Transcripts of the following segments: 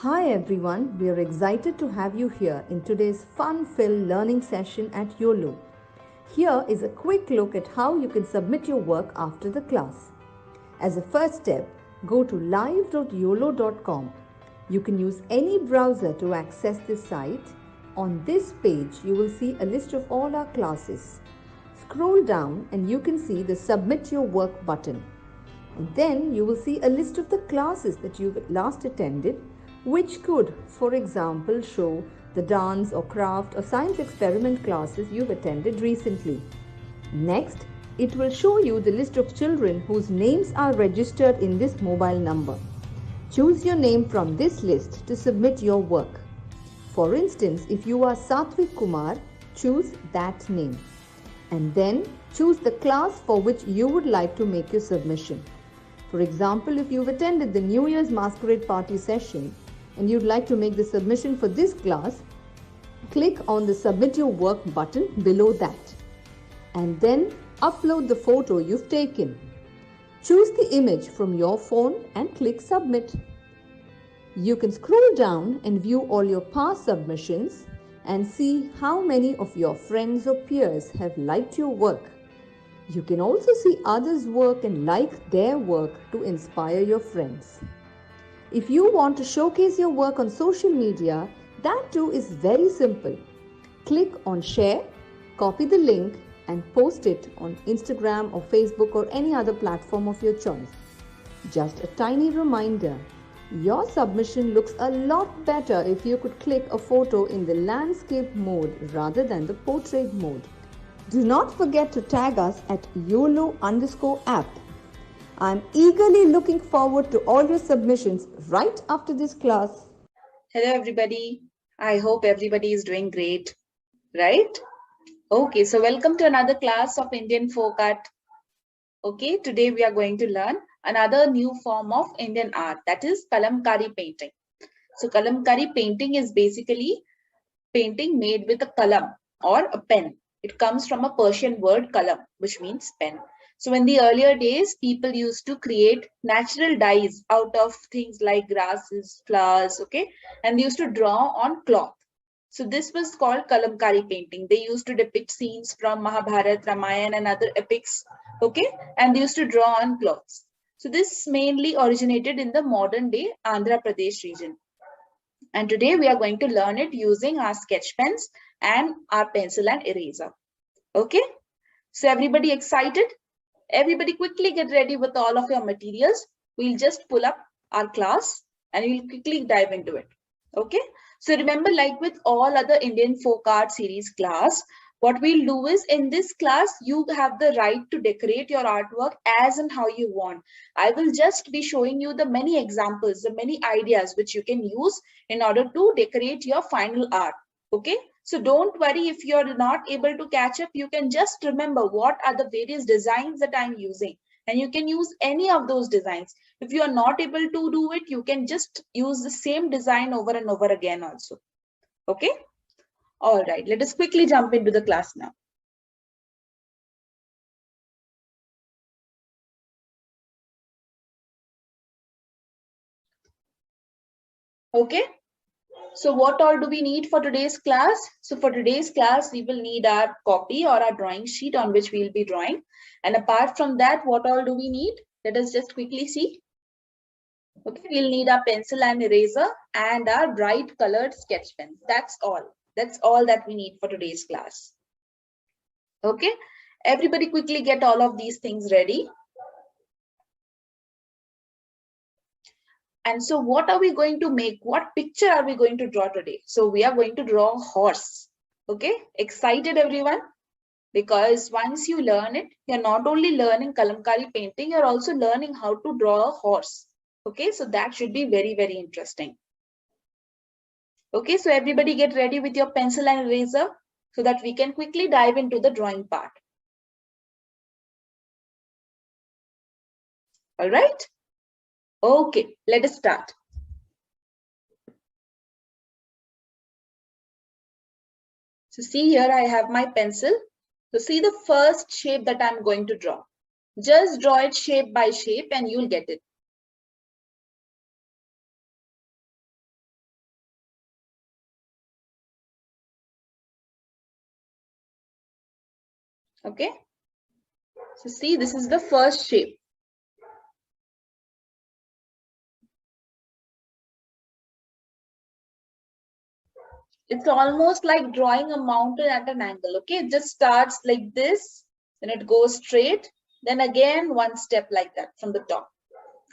Hi everyone, we are excited to have you here in today's fun-filled learning session at Uolo. Here is a quick look at how you can submit your work after the class. As a first step, go to live.uolo.com. You can use any browser to access this site. On this page, you will see a list of all our classes. Scroll down and you can see the Submit Your Work button. And then you will see a list of the classes that you've last attended, which could, for example, show the dance or craft or science experiment classes you've attended recently. Next, it will show you the list of children whose names are registered in this mobile number. Choose your name from this list to submit your work. For instance, if you are Satvik Kumar, choose that name. And then choose the class for which you would like to make your submission. For example, if you've attended the New Year's Masquerade Party session and you'd like to make the submission for this class, click on the Submit Your Work button below that. And then upload the photo you've taken. Choose the image from your phone and click Submit. You can scroll down and view all your past submissions and see how many of your friends or peers have liked your work. You can also see others' work and like their work to inspire your friends. If you want to showcase your work on social media, that too is very simple. Click on Share, copy the link and post it on Instagram or Facebook or any other platform of your choice. Just a tiny reminder, your submission looks a lot better if you could click a photo in the landscape mode rather than the portrait mode. Do not forget to tag us at YOLO_app. I'm eagerly looking forward to all your submissions right after this class. Hello everybody. I hope everybody is doing great, right? Okay, so welcome to another class of Indian folk art. Okay, today we are going to learn another new form of Indian art, that is Kalamkari painting. So Kalamkari painting is basically painting made with a kalam or a pen. It comes from a Persian word kalam, which means pen. So in the earlier days, people used to create natural dyes out of things like grasses, flowers, okay? And they used to draw on cloth. So this was called Kalamkari painting. They used to depict scenes from Mahabharata, Ramayana and other epics, okay? And they used to draw on cloths. So this mainly originated in the modern day Andhra Pradesh region. And today we are going to learn it using our sketch pens and our pencil and eraser. Okay, so everybody excited? Everybody quickly get ready with all of your materials. We'll just pull up our class and we'll quickly dive into it. Okay, so remember, like with all other Indian folk art series class, what we'll do is in this class, you have the right to decorate your artwork as and how you want. I will just be showing you the many examples, the many ideas which you can use in order to decorate your final art. Okay, so don't worry if you're not able to catch up. You can just remember what are the various designs that I'm using, and you can use any of those designs. If you are not able to do it, you can just use the same design over and over again also. Okay. All right, let us quickly jump into the class now. Okay, so what all do we need for today's class? So for today's class, we will need our copy or our drawing sheet on which we'll be drawing. And apart from that, what all do we need? Let us just quickly see. Okay, we'll need our pencil and eraser and our bright colored sketch pen. That's all. That's all that we need for today's class. Okay, everybody quickly get all of these things ready. And so what are we going to make? What picture are we going to draw today? So we are going to draw a horse. Okay, excited everyone? Because once you learn it, you're not only learning Kalamkari painting, you're also learning how to draw a horse. Okay, so that should be very, very interesting. Okay, so everybody get ready with your pencil and eraser so that we can quickly dive into the drawing part. All right. Okay, let us start. So see here, I have my pencil. So see the first shape that I'm going to draw. Just draw it shape by shape and you'll get it. Okay. So see, this is the first shape. It's almost like drawing a mountain at an angle. Okay, it just starts like this, then it goes straight, then again one step like that from the top.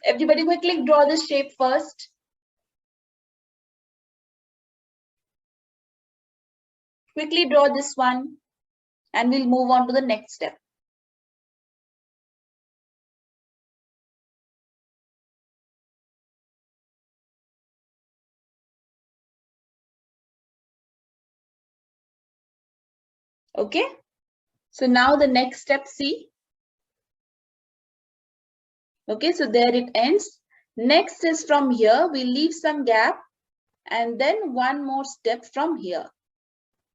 Everybody quickly draw this shape first. Quickly draw this one and we'll move on to the next step. Okay, so now the next step, see. Okay, so there it ends. Next is from here, we leave some gap and then one more step from here.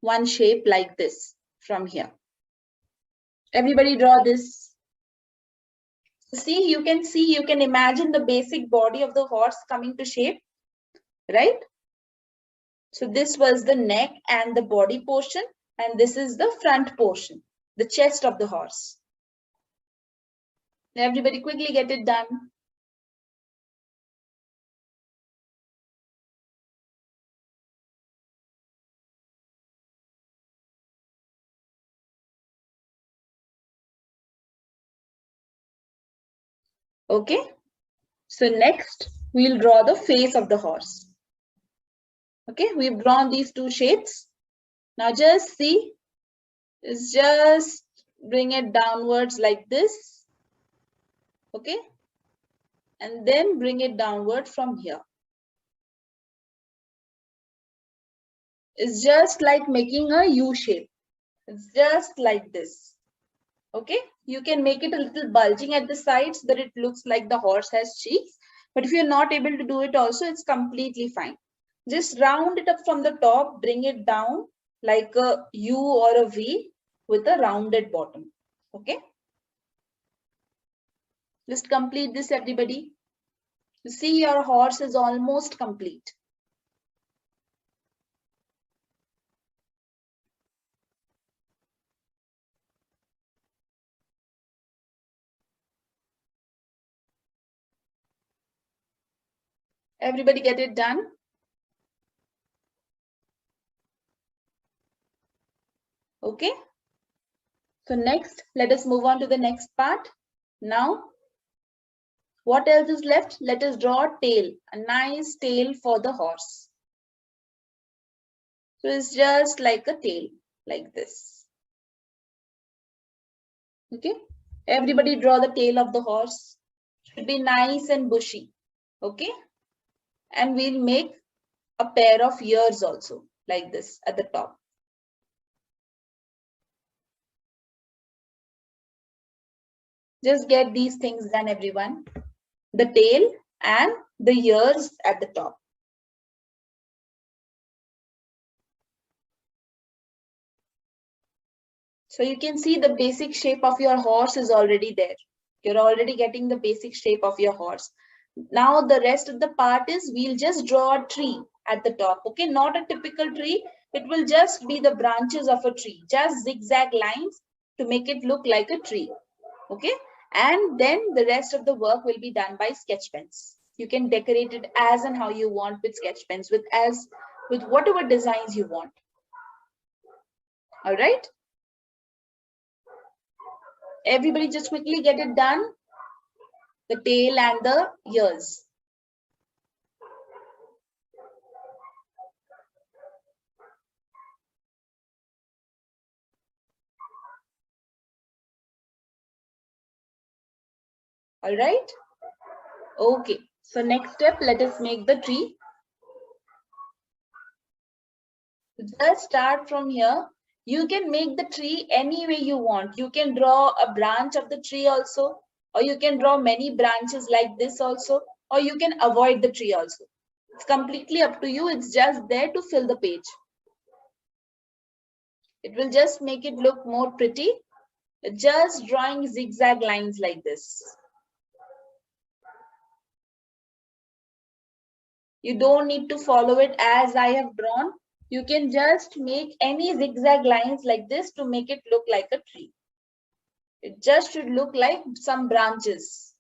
One shape like this from here. Everybody draw this. See, you can imagine the basic body of the horse coming to shape, right? So this was the neck and the body portion, and this is the front portion, the chest of the horse. Everybody quickly get it done. Okay, so next we'll draw the face of the horse. Okay, we've drawn these two shapes. Now just see, just bring it downwards like this. Okay, and then bring it downward from here. It's just like making a U shape. It's just like this. Okay, you can make it a little bulging at the sides so that it looks like the horse has cheeks. But if you're not able to do it also, it's completely fine. Just round it up from the top, bring it down like a U or a V with a rounded bottom. Okay, just complete this, everybody. You see, your horse is almost complete. Everybody get it done? Okay. So next, let us move on to the next part. Now, what else is left? Let us draw a tail, a nice tail for the horse. So it's just like a tail, like this. Okay. Everybody draw the tail of the horse. Should be nice and bushy. Okay. And we'll make a pair of ears also, like this at the top. Just get these things done, everyone. The tail and the ears at the top. So you can see the basic shape of your horse is already there. You're already getting the basic shape of your horse. Now the rest of the part is we'll just draw a tree at the top. Okay, not a typical tree. It will just be the branches of a tree, just zigzag lines to make it look like a tree. Okay, and then the rest of the work will be done by sketch pens. You can decorate it as and how you want with sketch pens, with whatever designs you want. All right. Everybody just quickly get it done. The tail and the ears. All right. Okay. So next step, let us make the tree. Just start from here. You can make the tree any way you want. You can draw a branch of the tree also, or you can draw many branches like this also, or you can avoid the tree also. It's completely up to you. It's just there to fill the page. It will just make it look more pretty. Just drawing zigzag lines like this. You don't need to follow it as I have drawn. You can just make any zigzag lines like this to make it look like a tree. It just should look like some branches.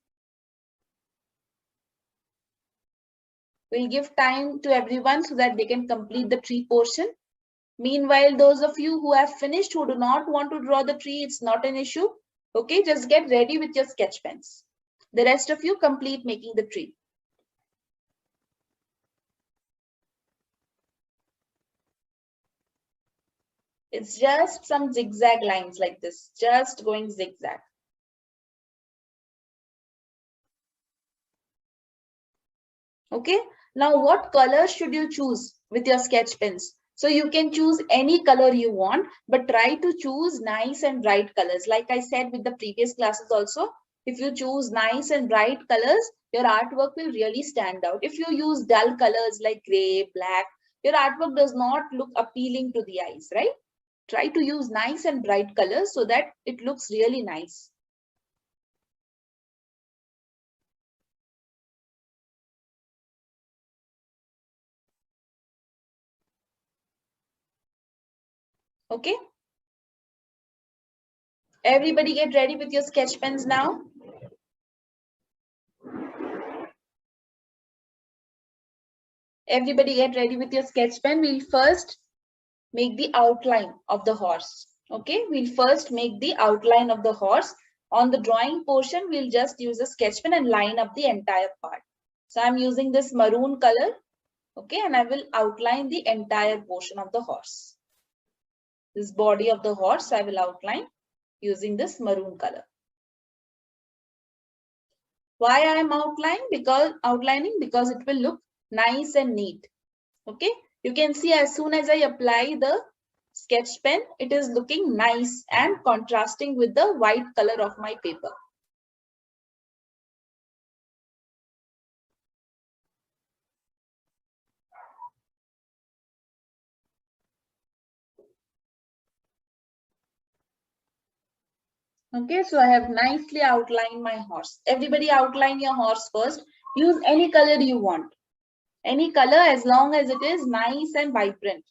We'll give time to everyone so that they can complete the tree portion. Meanwhile, those of you who have finished, who do not want to draw the tree, it's not an issue. Okay, just get ready with your sketch pens. The rest of you complete making the tree. It's just some zigzag lines like this, just going zigzag. Okay, now what color should you choose with your sketch pens? So you can choose any color you want, but try to choose nice and bright colors. Like I said with the previous classes also, if you choose nice and bright colors, your artwork will really stand out. If you use dull colors like gray, black, your artwork does not look appealing to the eyes, right? Try to use nice and bright colors so that it looks really nice. Okay. Everybody get ready with your sketch pens now. Everybody get ready with your sketch pen. We'll first make the outline of the horse. Okay, we'll first make the outline of the horse. On the drawing portion, we'll just use a sketch pen and line up the entire part. So I'm using this maroon color. Okay, and I will outline the entire portion of the horse. This body of the horse, I will outline using this maroon color. Why I am outlining? Because it will look nice and neat. Okay, you can see as soon as I apply the sketch pen, it is looking nice and contrasting with the white color of my paper. Okay, so I have nicely outlined my horse. Everybody outline your horse first. Use any color you want. Any color as long as it is nice and vibrant.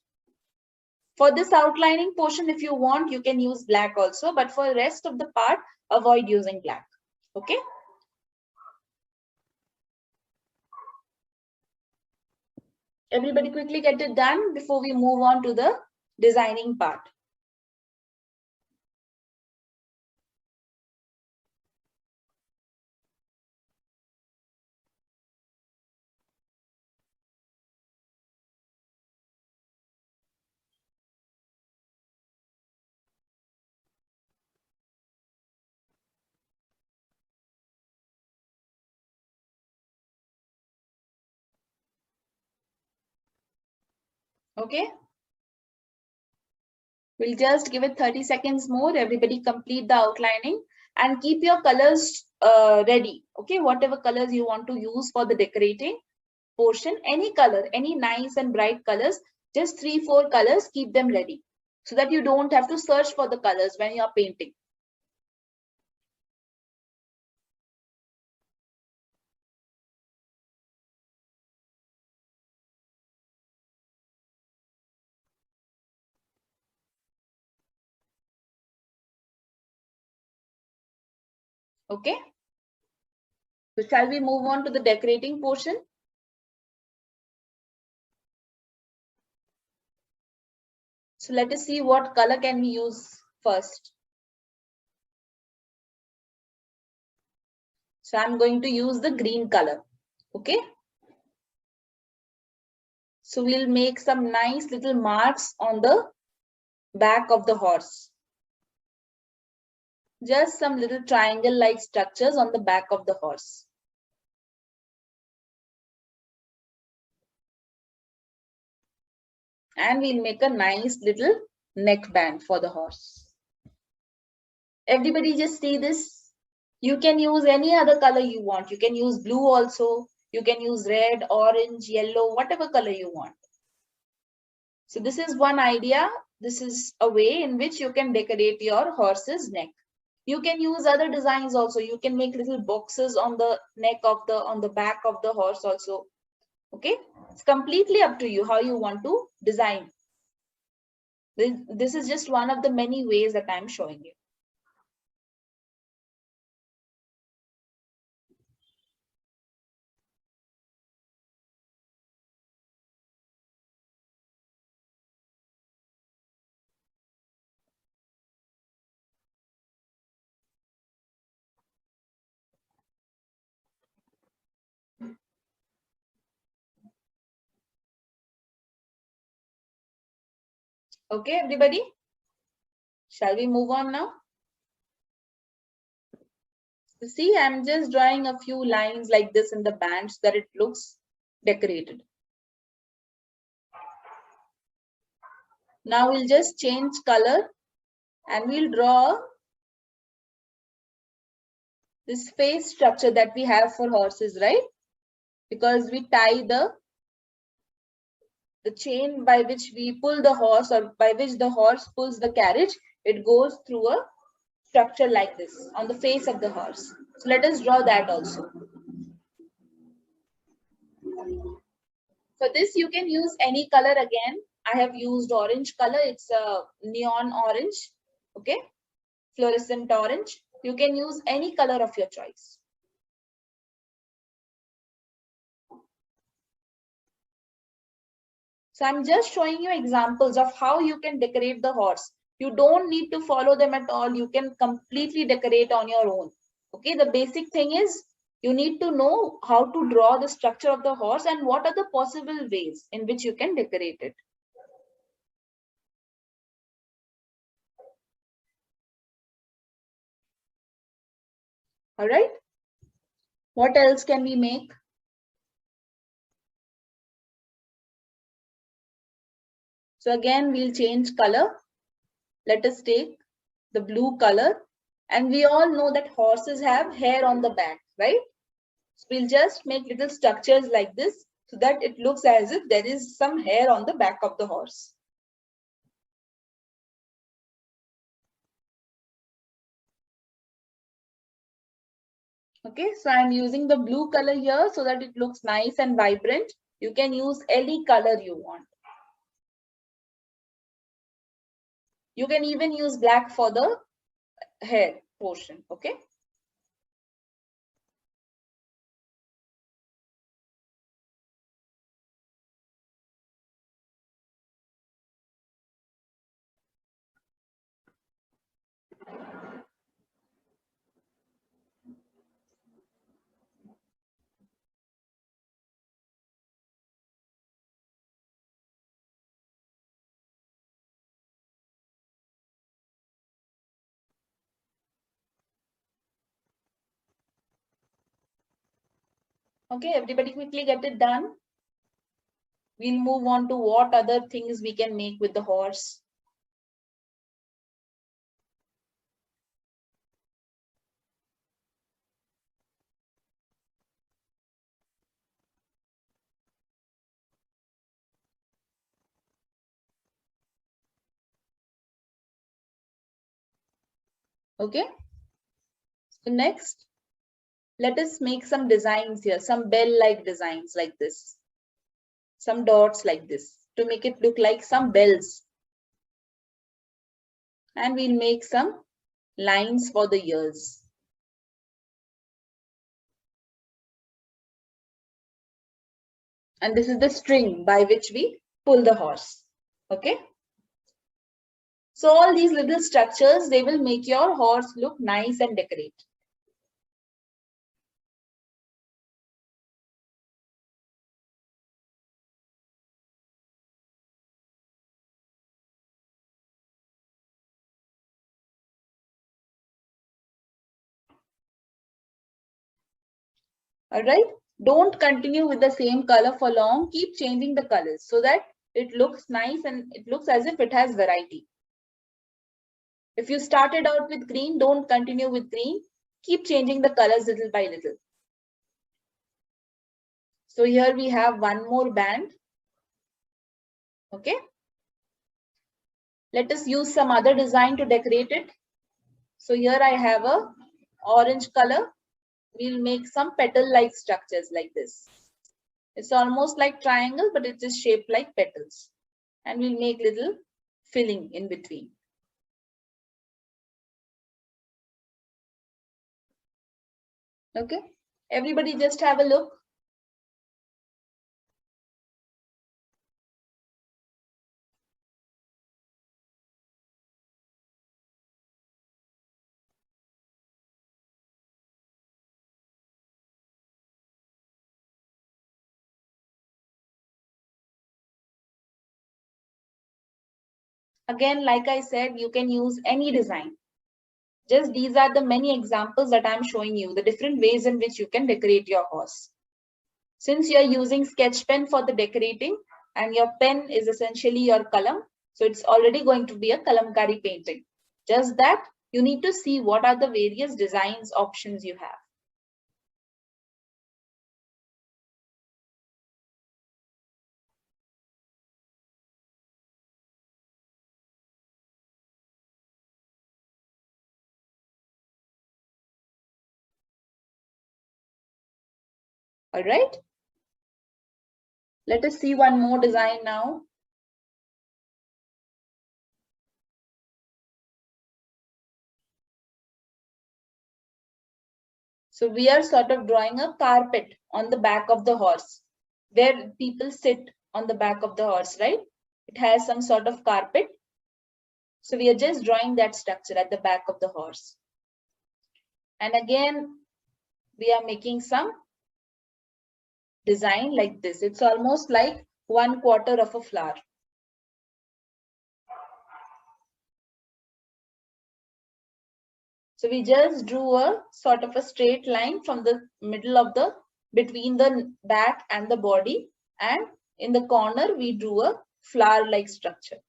For this outlining portion, if you want, you can use black also. But for the rest of the part, avoid using black. Okay. Everybody quickly get it done before we move on to the designing part. Okay. We'll just give it 30 seconds more. Everybody complete the outlining and keep your colors ready. Okay, whatever colors you want to use for the decorating portion, any color, any nice and bright colors, just 3-4 colors, keep them ready so that you don't have to search for the colors when you are painting. Okay. So shall we move on to the decorating portion? So let us see what color can we use first. So I'm going to use the green color. Okay. So we'll make some nice little marks on the back of the horse. Just some little triangle-like structures on the back of the horse. And we'll make a nice little neckband for the horse. Everybody just see this. You can use any other color you want. You can use blue also. You can use red, orange, yellow, whatever color you want. So this is one idea. This is a way in which you can decorate your horse's neck. You can use other designs also. You can make little boxes on the neck of on the back of the horse also. Okay, it's completely up to you how you want to design. This is just one of the many ways that I'm showing you. Okay, everybody? Shall we move on now? See, I'm just drawing a few lines like this in the band so that it looks decorated. Now we'll just change color and we'll draw this face structure that we have for horses, right? Because we tie the chain by which we pull the horse, or by which the horse pulls the carriage, it goes through a structure like this on the face of the horse. So let us draw that also. For this, you can use any color again. I have used orange color. It's a neon orange, okay? Fluorescent orange. You can use any color of your choice. So I'm just showing you examples of how you can decorate the horse. You don't need to follow them at all. You can completely decorate on your own. Okay, the basic thing is you need to know how to draw the structure of the horse and what are the possible ways in which you can decorate it. All right. What else can we make? So again, we'll change color. Let us take the blue color. And we all know that horses have hair on the back, right? So we'll just make little structures like this so that it looks as if there is some hair on the back of the horse. Okay, so I'm using the blue color here so that it looks nice and vibrant. You can use any color you want. You can even use black for the hair portion, okay? Okay, everybody quickly get it done. We'll move on to what other things we can make with the horse. Okay, so next, let us make some designs here, some bell-like designs like this, some dots like this to make it look like some bells. And we'll make some lines for the ears. And this is the string by which we pull the horse. Okay. So all these little structures, they will make your horse look nice and decorate. All right. Don't continue with the same color for long. Keep changing the colors so that it looks nice and it looks as if it has variety. If you started out with green, don't continue with green. Keep changing the colors little by little. So here we have one more band. Okay. Let us use some other design to decorate it. So here I have a orange color. We'll make some petal-like structures like this. It's almost like triangle, but it is shaped like petals. And we'll make little filling in between. Okay. Everybody just have a look. Again, like I said, you can use any design. Just these are the many examples that I'm showing you, the different ways in which you can decorate your horse. Since you're using sketch pen for the decorating and your pen is essentially your kalam, so it's already going to be a kalamkari painting. Just that you need to see what are the various designs options you have. All right. Let us see one more design now. So we are sort of drawing a carpet on the back of the horse, where people sit on the back of the horse, right? It has some sort of carpet. So we are just drawing that structure at the back of the horse. And again, we are making some design like this. It's almost like 1/4 of a flower. So we just drew a sort of a straight line from the middle of the, between the back and the body. And in the corner, we drew a flower-like structure.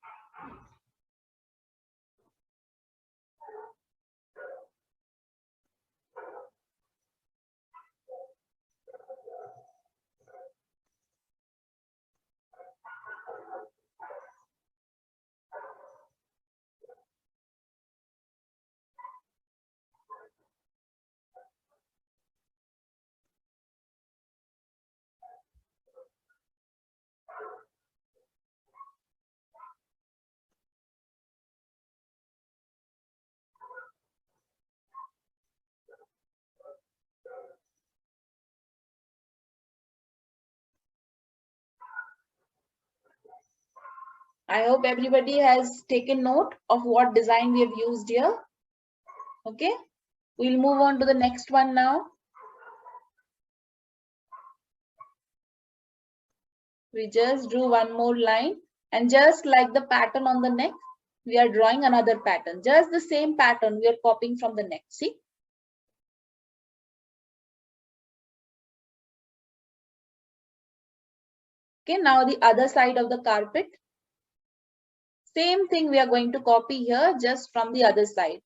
I hope everybody has taken note of what design we have used here. Okay, we'll move on to the next one now. We just drew one more line, and just like the pattern on the neck, we are drawing another pattern. Just the same pattern we are copying from the neck. See? Okay, now the other side of the carpet. Same thing we are going to copy here, just from the other side.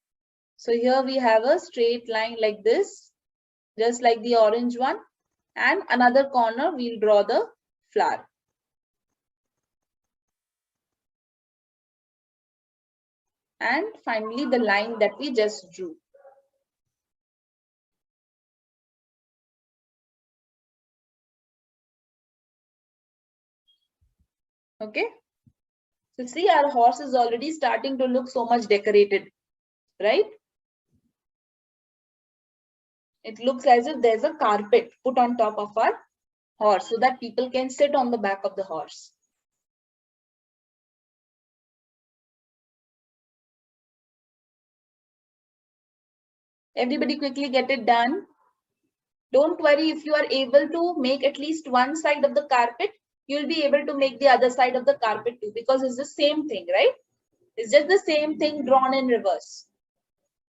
So here we have a straight line like this, just like the orange one. And another corner, we'll draw the flower. And finally, the line that we just drew. Okay. So see, our horse is already starting to look so much decorated, right? It looks as if there's a carpet put on top of our horse so that people can sit on the back of the horse. Everybody quickly get it done. Don't worry, if you are able to make at least one side of the carpet, you'll be able to make the other side of the carpet too, because it's the same thing, right? It's just the same thing drawn in reverse.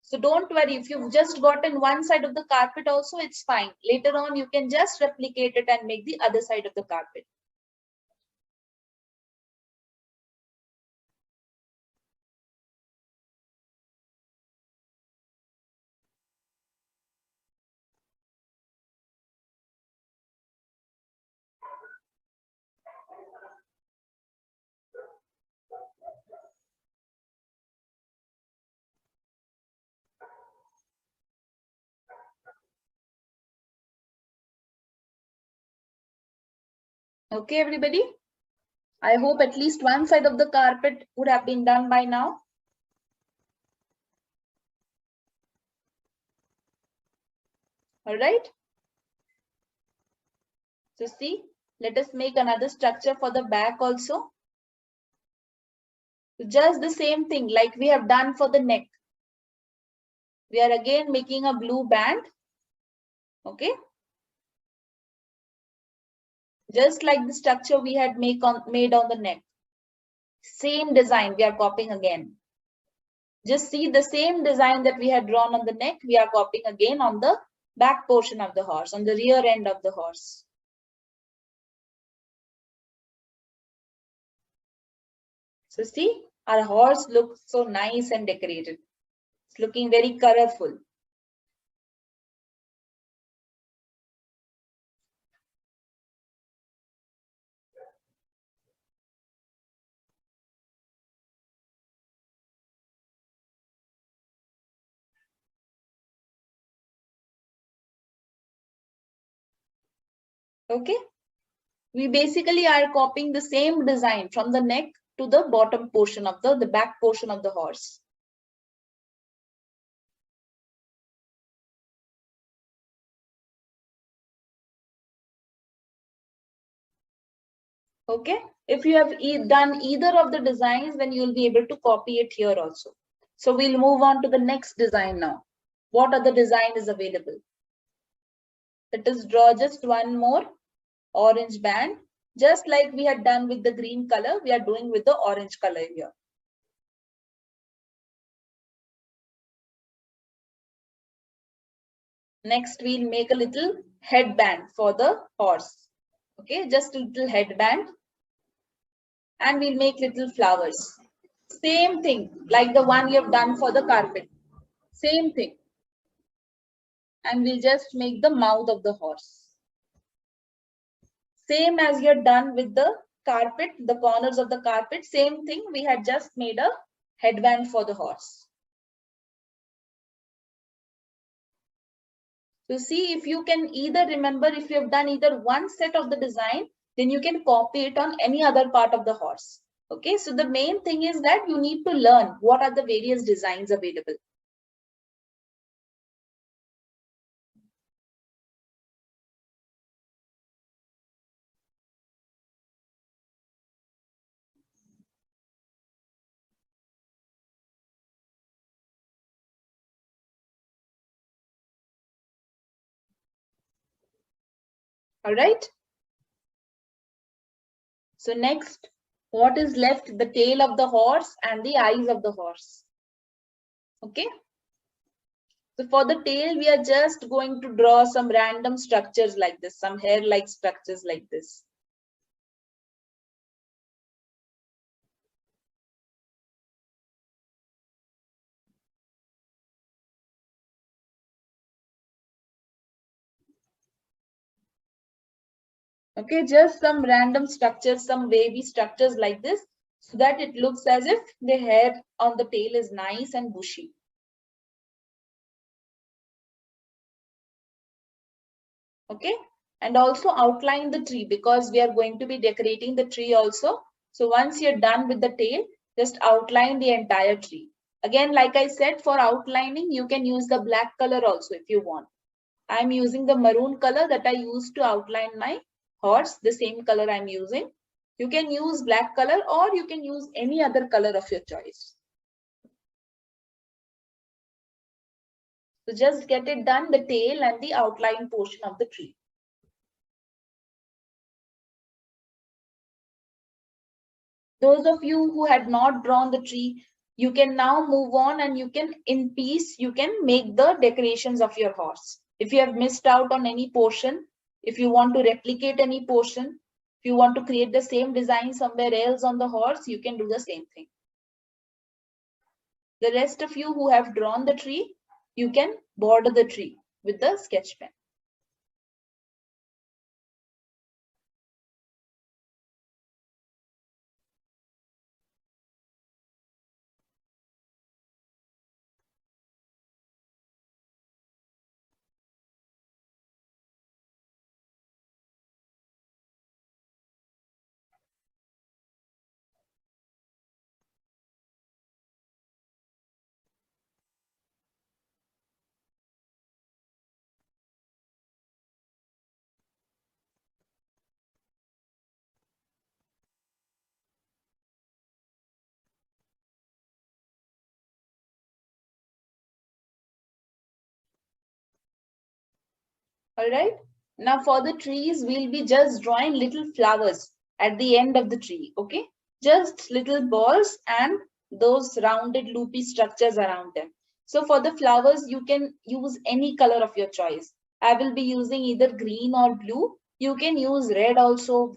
So don't worry, if you've just gotten one side of the carpet also, it's fine. Later on, you can just replicate it and make the other side of the carpet. Okay, everybody? I hope at least one side of the carpet would have been done by now. All right. So see, let us make another structure for the back also. Just the same thing like we have done for the neck. We are again making a blue band. Okay. Just like the structure we had made on the neck. Same design we are copying again. Just see the same design that we had drawn on the neck, we are copying again on the back portion of the horse, on the rear end of the horse. So see, our horse looks so nice and decorated. It's looking very colorful. Okay. We basically are copying the same design from the neck to the bottom portion of the back portion of the horse. Okay. If you have done either of the designs, then you'll be able to copy it here also. So we'll move on to the next design now. What other design is available? Let us draw just one more orange band. Just like we had done with the green color, we are doing with the orange color here. Next, we'll make a little headband for the horse. Okay, just a little headband. And we'll make little flowers. Same thing, like the one you have done for the carpet. Same thing. And we'll just make the mouth of the horse. Same as you had done with the carpet, the corners of the carpet, same thing, we had just made a headband for the horse. So see, if you can either remember, if you have done either one set of the design, then you can copy it on any other part of the horse. Okay, so the main thing is that you need to learn what are the various designs available. All right. So next, what is left? The tail of the horse and the eyes of the horse. Okay. So for the tail, we are just going to draw some random structures like this, some hair-like structures like this. Okay, just some random structures, some wavy structures like this, so that it looks as if the hair on the tail is nice and bushy. Okay, and also outline the tree because we are going to be decorating the tree also. So once you're done with the tail, just outline the entire tree. Again, like I said, for outlining, you can use the black color also if you want. I'm using the maroon color that I used to outline my horse, the same color I'm using. You can use black color or you can use any other color of your choice. So just get it done, the tail and the outline portion of the tree. Those of you who had not drawn the tree, you can now move on and you can, in peace, you can make the decorations of your horse. If you have missed out on any portion, if you want to replicate any portion, if you want to create the same design somewhere else on the horse, you can do the same thing. The rest of you who have drawn the tree, you can border the tree with the sketch pen. All right. Now for the trees, we'll be just drawing little flowers at the end of the tree. Okay. just little balls and those rounded loopy structures around them. So for the flowers, you can use any color of your choice. I will be using either green or blue. You can use red also,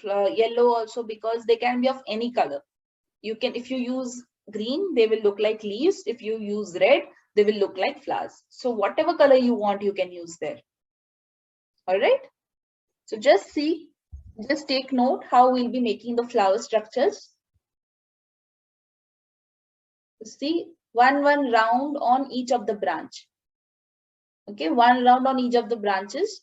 yellow also, because they can be of any color. You can, if you use green, they will look like leaves. If you use red, they will look like flowers. So whatever color you want, you can use there. All right. So just see, just take note how we'll be making the flower structures. See, one round on each of the branch. Okay, one round on each of the branches.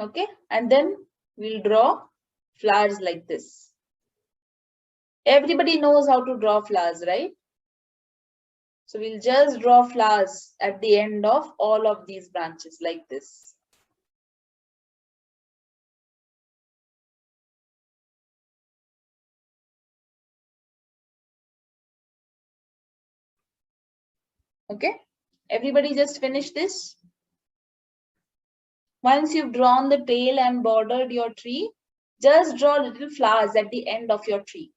Okay, and then we'll draw flowers like this. Everybody knows how to draw flowers, right? So we'll just draw flowers at the end of all of these branches like this. Okay, everybody just finish this. Once you've drawn the tail and bordered your tree, just draw little flowers at the end of your tree.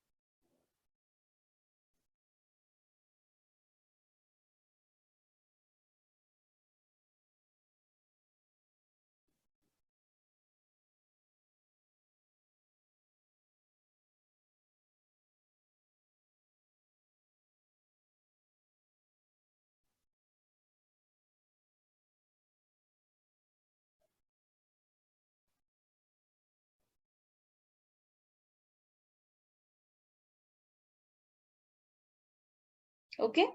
Okay,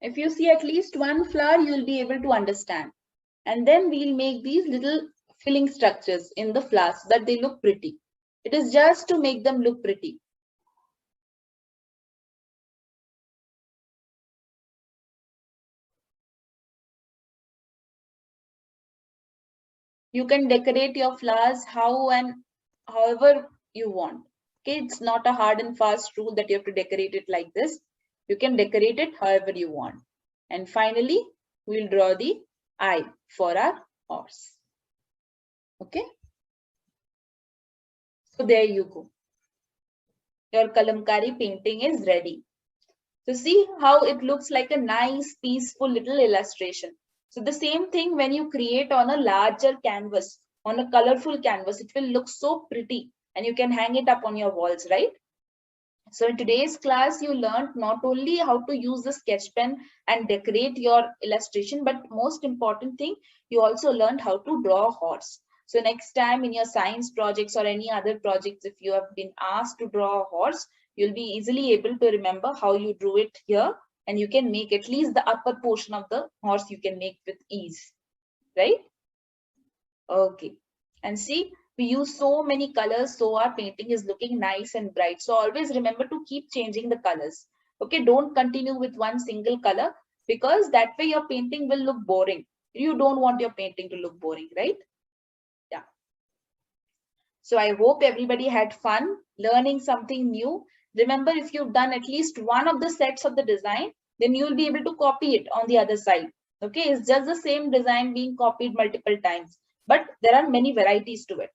if you see at least one flower, you will be able to understand. And then we'll make these little filling structures in the flowers so that they look pretty. It is just to make them look pretty. You can decorate your flowers how and however you want. Okay, it's not a hard and fast rule that you have to decorate it like this. You can decorate it however you want. And finally, we'll draw the eye for our horse. Okay, so there you go. Your Kalamkari painting is ready. So see how it looks like a nice, peaceful little illustration. So the same thing when you create on a larger canvas, on a colorful canvas, it will look so pretty and you can hang it up on your walls, right? So in today's class, you learned not only how to use the sketch pen and decorate your illustration, but most important thing, you also learned how to draw a horse. So next time in your science projects or any other projects, if you have been asked to draw a horse, you'll be easily able to remember how you drew it here, and you can make at least the upper portion of the horse you can make with ease, right? Okay, and see, we use so many colors, so our painting is looking nice and bright. So always remember to keep changing the colors. Okay, don't continue with one single color, because that way your painting will look boring. You don't want your painting to look boring, right? Yeah. So I hope everybody had fun learning something new. Remember, if you've done at least one of the sets of the design, then you'll be able to copy it on the other side. Okay, it's just the same design being copied multiple times, but there are many varieties to it.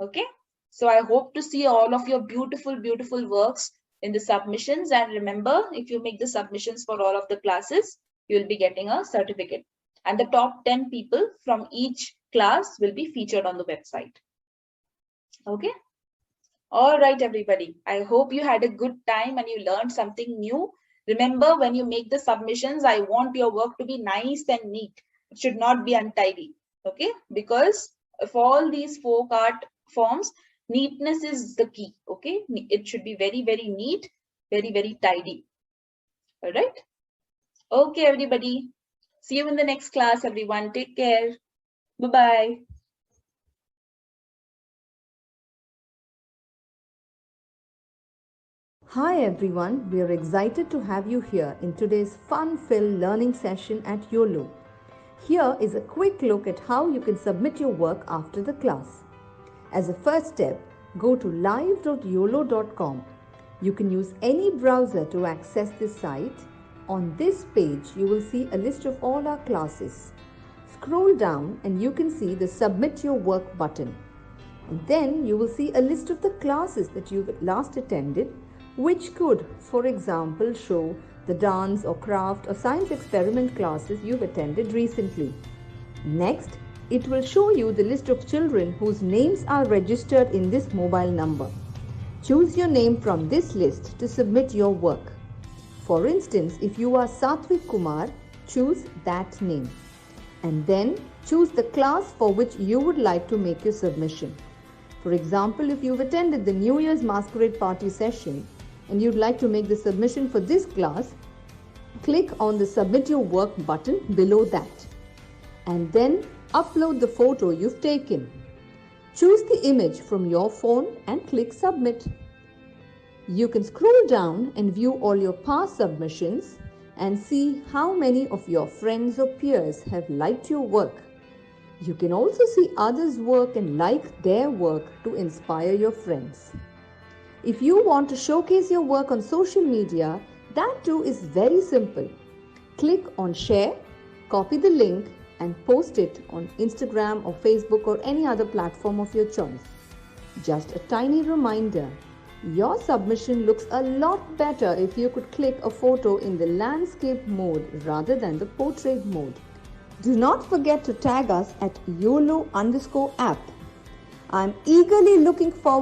Okay, so I hope to see all of your beautiful works in the submissions. And remember, if you make the submissions for all of the classes, you will be getting a certificate. And the top 10 people from each class will be featured on the website. Okay. All right, everybody. I hope you had a good time and you learned something new. Remember, when you make the submissions, I want your work to be nice and neat. It should not be untidy. Okay, because of all these folk art forms, neatness is the key. Okay, it should be very neat, very tidy. All right. Okay, everybody. See you in the next class, everyone. Take care. Bye-bye. Hi everyone, we are excited to have you here in today's fun-filled learning session at Uolo. Here is a quick look at how you can submit your work after the class. As a first step, go to live.uolo.com. You can use any browser to access this site, On this page, you will see a list of all our classes. Scroll down and you can see the Submit Your Work button. And then you will see a list of the classes that you've last attended, which could, for example, show the dance or craft or science experiment classes you've attended recently. Next, it will show you the list of children whose names are registered in this mobile number. Choose your name from this list to submit your work. For instance, if you are Satvik Kumar, choose that name. And then choose the class for which you would like to make your submission. For example, if you've attended the New Year's Masquerade Party session and you'd like to make the submission for this class, click on the Submit Your Work button below that. And then upload the photo you've taken. Choose the image from your phone and click Submit. You can scroll down and view all your past submissions and see how many of your friends or peers have liked your work. You can also see others' work and like their work to inspire your friends. If you want to showcase your work on social media, that too is very simple. Click on Share, copy the link and post it on Instagram or Facebook or any other platform of your choice. Just a tiny reminder, your submission looks a lot better if you could click a photo in the landscape mode rather than the portrait mode. Do not forget to tag us at YOLO_app. I'm eagerly looking forward